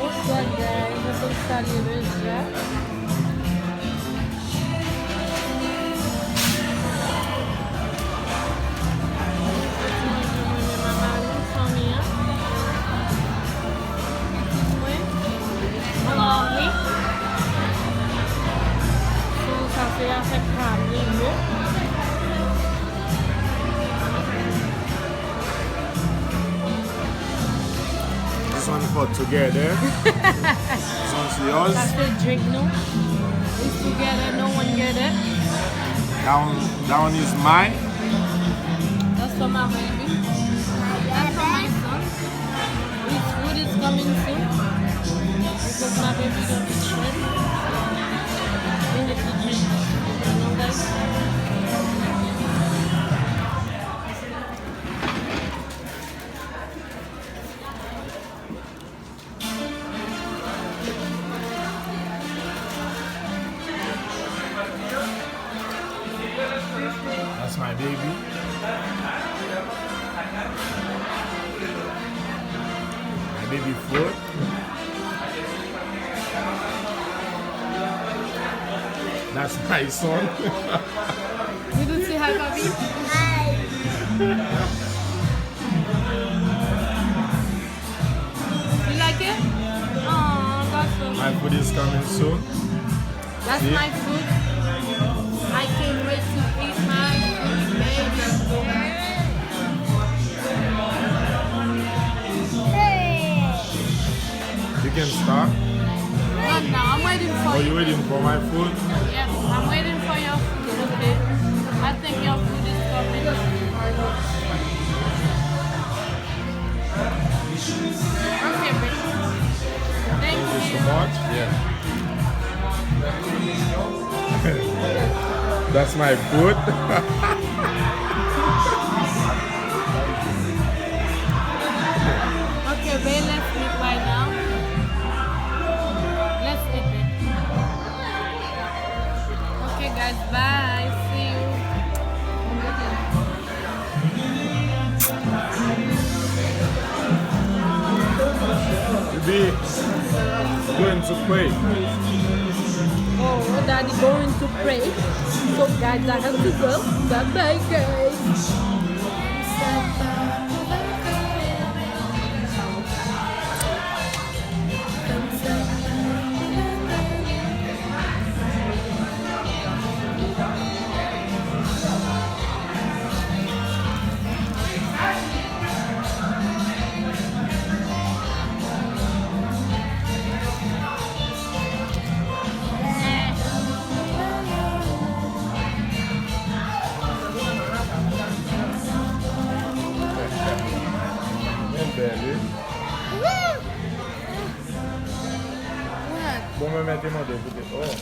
Bonsoir guys, je peux saluer le chat. This one put together. This one's yours. That's the drink, no? It's together, no one get it. That one is mine. That's for my baby. That's for my son. His food is coming soon. Because my baby don't eat shrimp. We need to drink. You know guys? That's my baby. My baby food. That's my son. You do say hi, Bobby? Hi. You like it? Oh, that's so My food is coming soon. That's See? my food. I can't wait to eat my food, baby. You can start. No, I'm waiting for Are you. you waiting for my food? Yes, I'm waiting for your food, okay? I think your food is coming. Okay, baby. Thank Thank you you. so much. Yeah. That's my food. Okay, babe, let's eat right now. Let's eat it. Okay, guys, bye. See you. You be going to pray. Oh, daddy going to pray. So, guys, I have to go. Bye-bye, guys. Belly. What? Bon, me mettre mon deux. Oh.